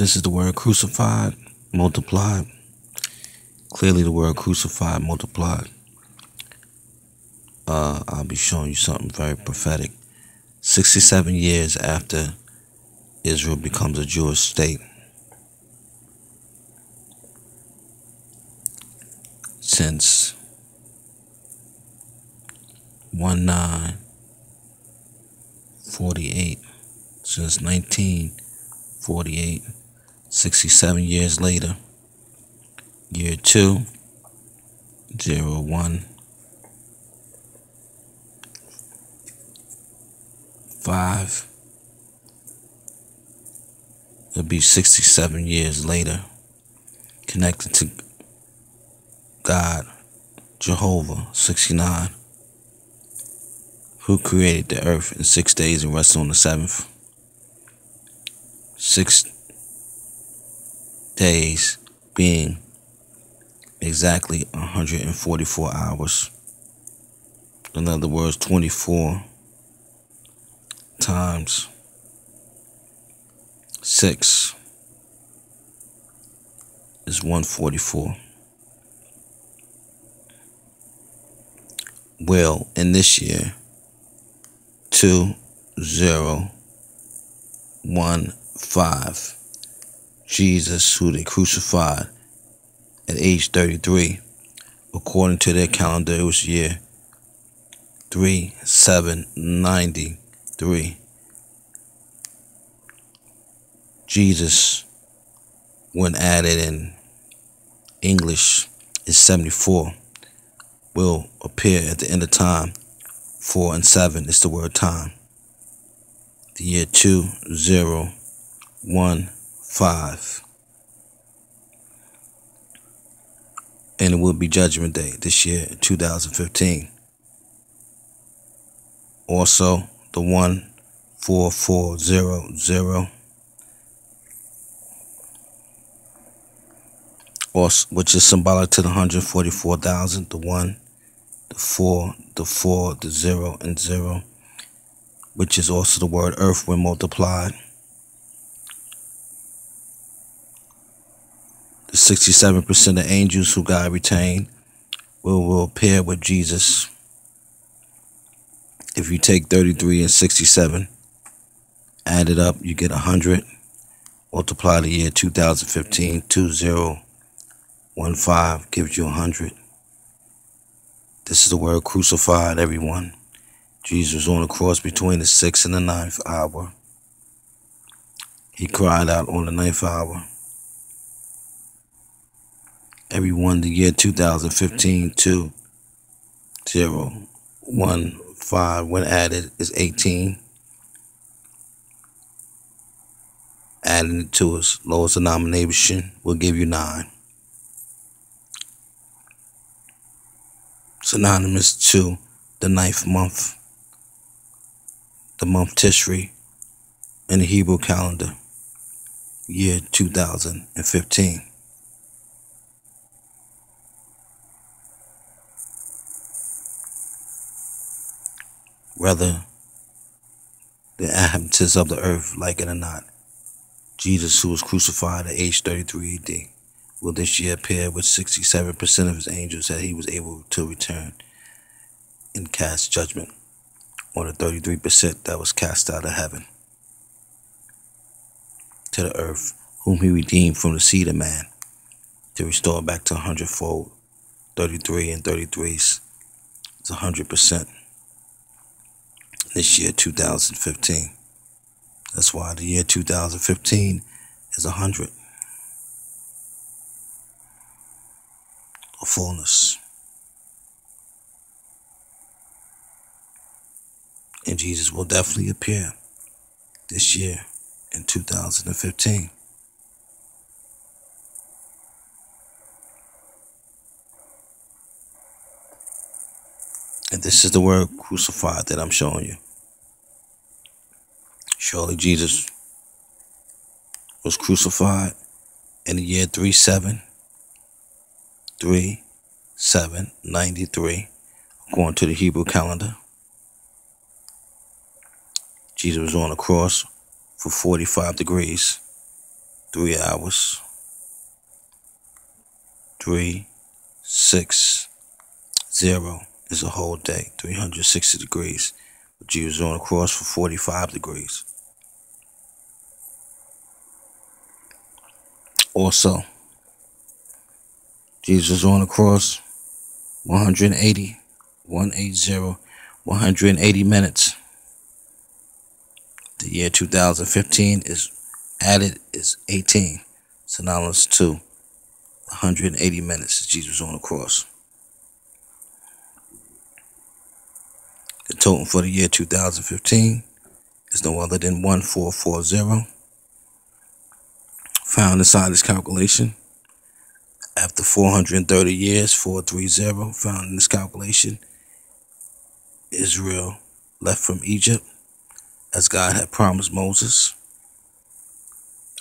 This is the word crucified, multiplied. Clearly the word crucified, multiplied. I'll be showing you something very prophetic. 67 years after Israel becomes a Jewish state, since 1948, since 1948, 67 years later, year 2015, it'll be 67 years later, connected to God, Jehovah, 69, who created the earth in 6 days and rested on the seventh. 6 days being exactly 144 hours. In other words, 24 times 6 is 144. Well, in this year, 2015, Jesus, who they crucified at age 33, according to their calendar, it was year 3793. Jesus, when added in English, is 74, will appear at the end of time. 4 and 7 is the word time. The year 2015. And it will be Judgment Day this year, 2015. Also, the 14400, which is symbolic to the 144,000, the 1, the 4, the 4, the 0, and 0, which is also the word earth when multiplied. The 67% of angels who God retained will appear with Jesus. If you take 33 and 67, add it up, you get 100. Multiply the year 2015, 2015 gives you 100. This is the word crucified, everyone. Jesus was on the cross between the 6th and the 9th hour. He cried out on the 9th hour. Everyone, the year 2015, 2015, when added, is 18. Adding it to its lowest denomination will give you 9. Synonymous to the 9th month, the month Tishri, in the Hebrew calendar, year 2015. Whether the inhabitants of the earth like it or not, Jesus, who was crucified at age 33 AD, will this year appear with 67% of his angels that he was able to return and cast judgment on the 33% that was cast out of heaven to the earth, whom he redeemed from the seed of man to restore back to 100-fold. 33 and 33s is 100%. This year, 2015. That's why the year 2015 is 100. A fullness. And Jesus will definitely appear this year in 2015. And this is the word crucified that I'm showing you. Surely Jesus was crucified in the year 3793, according to the Hebrew calendar. Jesus was on the cross for 45 degrees. 3 hours, 360 is a whole day, 360 degrees. But Jesus was on the cross for 45 degrees. Also, Jesus was on the cross 180 minutes. The year 2015 is added is 18, synonymous to 180 minutes. Jesus was on the cross. The total for the year 2015 is no other than 1440. Found inside this calculation. After 430 years, 430, found in this calculation, Israel left from Egypt as God had promised Moses.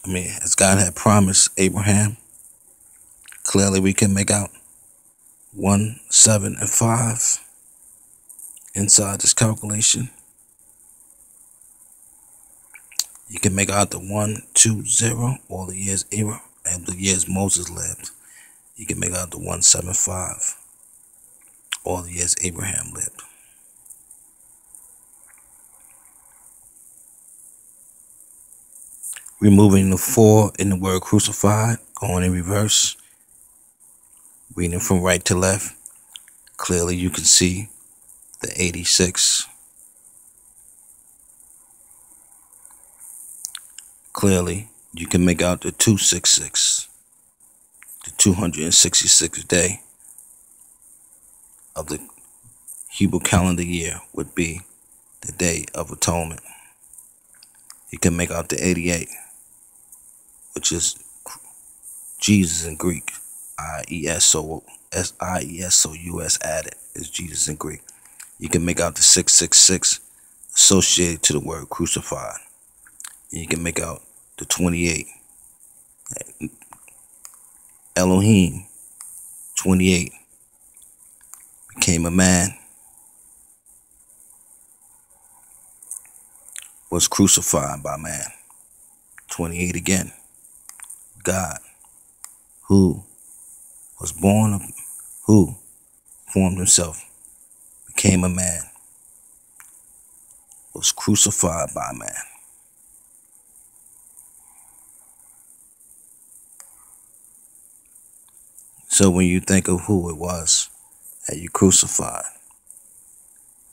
As God had promised Abraham. Clearly we can make out 1, 7, and 5 inside this calculation. You can make out the 1, 2, 0, all the years Abraham and the years Moses lived. You can make out the 175, all the years Abraham lived. Removing the 4 in the word crucified, going in reverse, reading from right to left, clearly you can see the 86. Clearly you can make out the 266. The 266th day of the Hebrew calendar year would be the Day of Atonement. You can make out the 88, which is Jesus in Greek. IESOUS added is Jesus in Greek. You can make out the 666 associated to the word crucified. And you can make out the 28. Elohim, 28, became a man, was crucified by man. 28 again. God, who was born of, who formed himself, became a man, was crucified by man. So when you think of who it was that you crucified,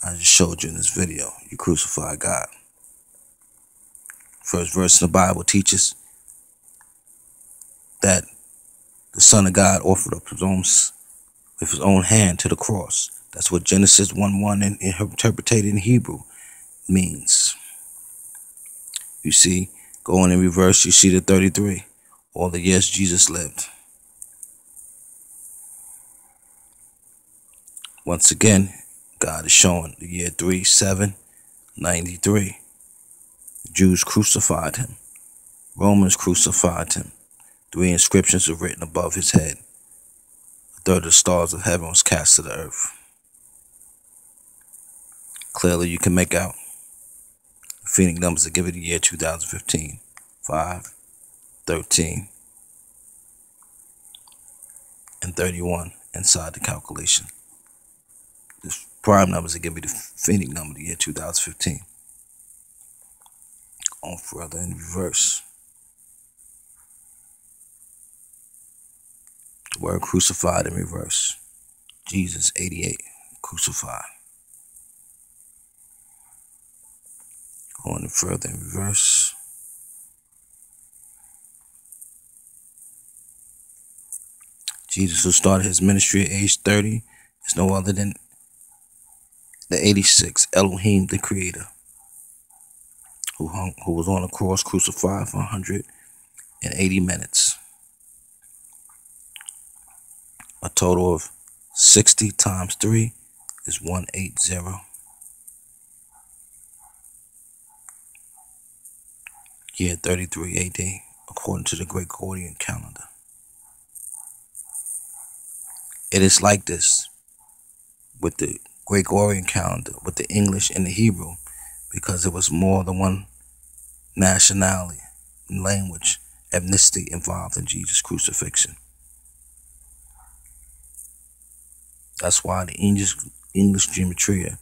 I just showed you in this video, you crucified God. First verse in the Bible teaches that the Son of God offered up with his own hand to the cross. That's what Genesis 1:1 interpreted in Hebrew means. You see, going in reverse, you see the 33, all the years Jesus lived. Once again, God is showing the year 3793. The Jews crucified him. Romans crucified him. 3 inscriptions were written above his head. A third of the stars of heaven was cast to the earth. Clearly you can make out the Phoenix numbers that give it the year 2015. 5, 13, and 31 inside the calculation. The prime numbers that give me the Phoenix number, the year 2015. On further in reverse. The word crucified in reverse. Jesus, 88, crucified. Going further in reverse. Jesus, who started his ministry at age 30, is no other than the 86, Elohim, the Creator, who was on the cross crucified for 180 minutes. A total of 60 times 3 is 180. Year 33 AD, according to the Gregorian calendar. It is like this with the Gregorian calendar, with the English and the Hebrew, because it was more than one nationality and language amnesty involved in Jesus' crucifixion. That's why the English gematria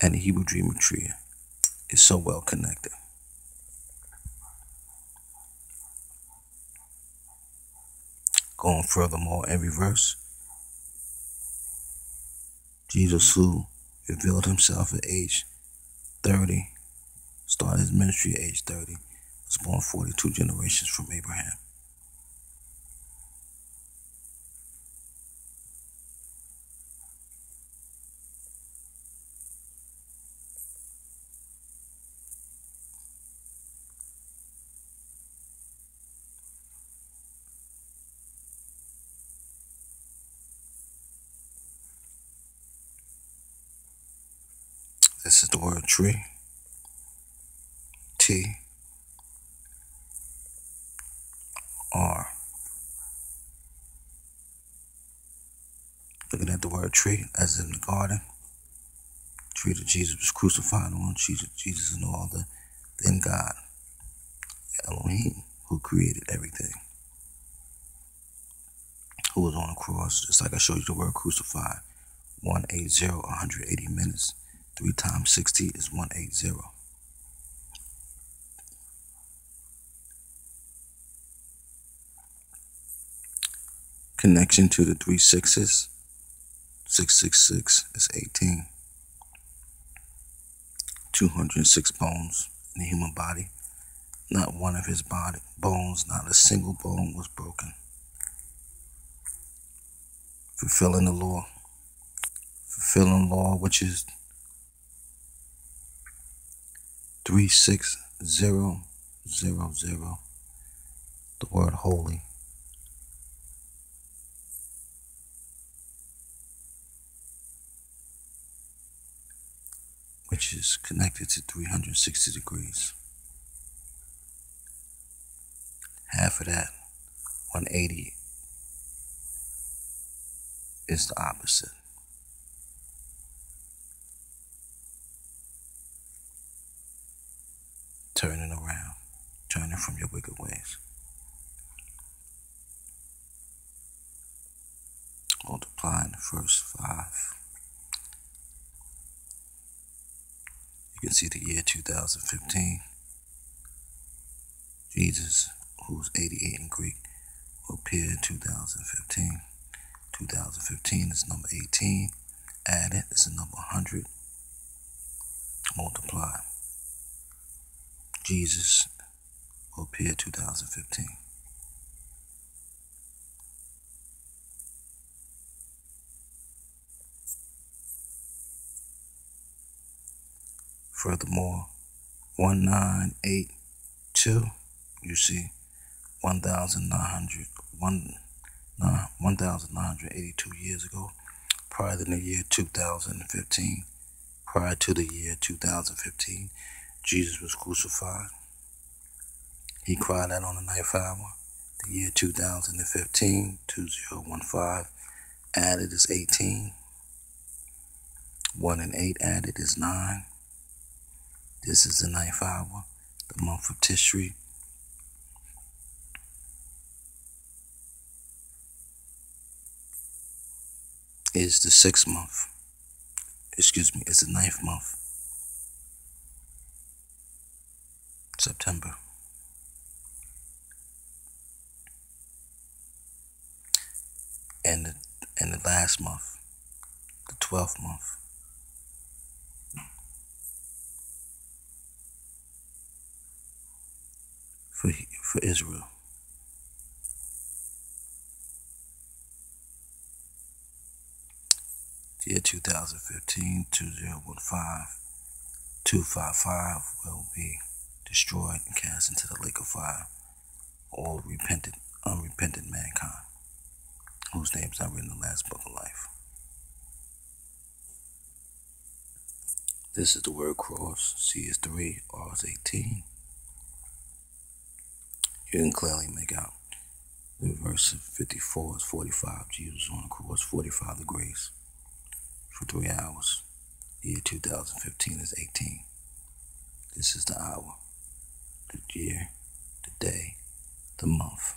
and the Hebrew gematria is so well connected. Going furthermore, every verse, Jesus, who revealed himself at age 30, started his ministry at age 30, was born 42 generations from Abraham. This is the word tree. T-R. Looking at the word tree, as in the garden, tree that Jesus was crucified on. Jesus is no other than God, Elohim, who created everything, who was on the cross, just like I showed you the word crucified. 180, 180 minutes. 3 times 60 is 180. Connection to the 3 sixes. 666 is 18. 206 bones in the human body. Not one of his body bones, not a single bone was broken. Fulfilling the law. Fulfilling law, which is 36000. The word holy. Which is connected to 360 degrees. Half of that, 180, is the opposite. Turning around, turning from your wicked ways. Multiplying the first 5. You can see the year 2015. Jesus, who's 88 in Greek, will appear in 2015. 2015 is number 18. Added is the number 100. Multiply. Jesus will appear 2015. Furthermore, 1982, you see 1,982 years ago, prior to the year 2015. Prior to the year 2015, Jesus was crucified. He cried out on the 9th hour. The year 2015, 2015, added is 18. 1 and 8 added is 9. This is the 9th hour, the month of Tishri. Is the 6th month. Excuse me, it's the 9th month. September. And the last month, the 12th month. For Israel. The year 2015, 255 will be destroyed and cast into the lake of fire. All unrepentant mankind, whose names are written in the last book of life. This is the word cross. C is 3, R is 18. You can clearly make out the verse of 54 is 45. Jesus on the cross, 45 degrees for 3 hours. The year 2015 is 18. This is the hour, the year, the day, the month,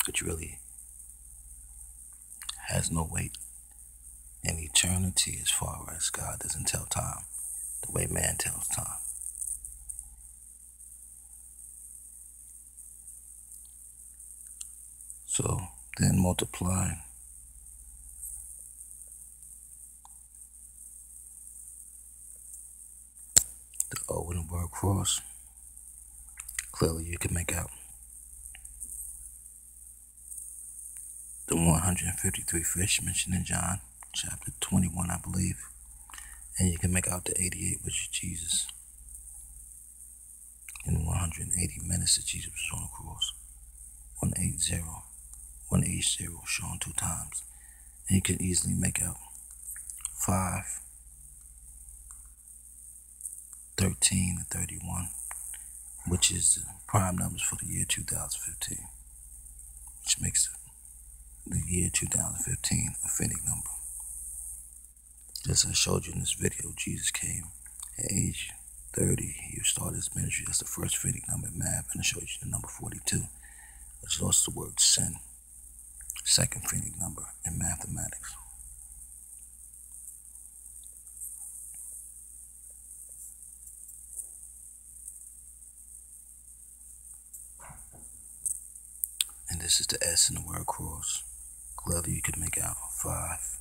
which really has no weight in eternity as far as God doesn't tell time the way man tells time. So then multiply the O in the word cross. Clearly you can make out the 153 fish mentioned in John chapter 21, I believe. And you can make out the 88, which is Jesus. In 180 minutes that Jesus was on the cross. 180, 180 shown 2 times. And you can easily make out 5, 13, and 31, which is the prime numbers for the year 2015, which makes the year 2015 a Phoenix number. As I showed you in this video, Jesus came at age 30. He started his ministry as the first Phoenix number in math, and I showed you the number 42, which is also the word sin, second Phoenix number in mathematics. And this is the S in the word cross. Clearly you can make out 5,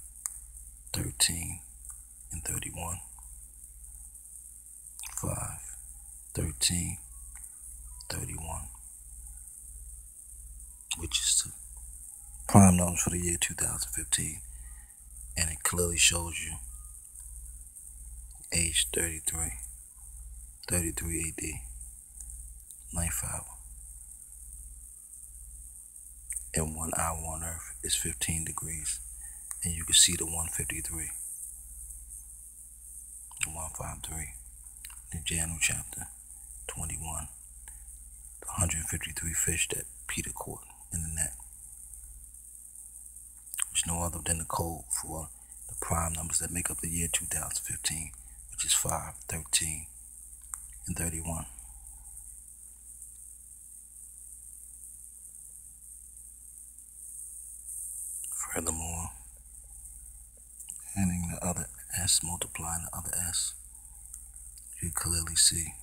13, and 31. 5, 13, 31, which is the prime numbers for the year 2015. And it clearly shows you age 33 AD, 9th hour. And 1 hour on earth is 15 degrees. And you can see the 153, the 153, in Daniel chapter 21, the 153 fish that Peter caught in the net, which is no other than the code for the prime numbers that make up the year 2015, which is 5, 13, and 31. Furthermore, adding the other S, multiplying the other S, you clearly see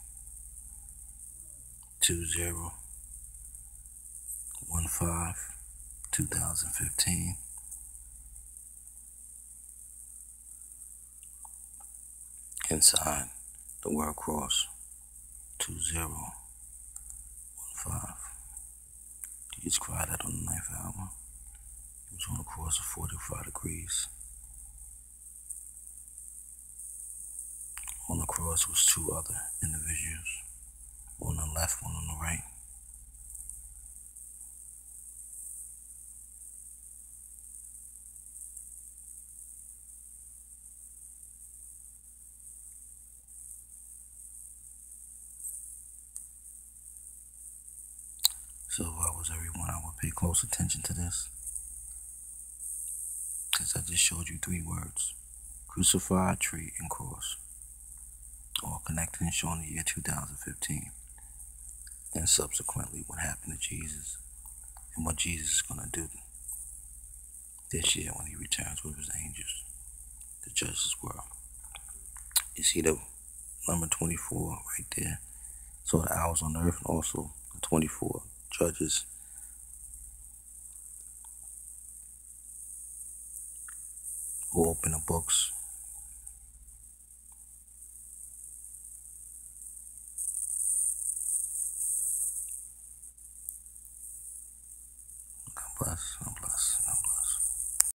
2015, 2015, inside the word cross, 2015. Jesus cried out on the 9th hour. He was on the cross of 45 degrees. On the cross was 2 other individuals, one on the left, one on the right. So if I was everyone, I would pay close attention to this, because I just showed you 3 words: crucified, tree, and cross, all connected and showing the year 2015, and subsequently what happened to Jesus and what Jesus is going to do this year when he returns with his angels to judge this world. You see the number 24 right there? So the hours on earth, and also the 24 judges who open the books. God bless, God bless, God bless.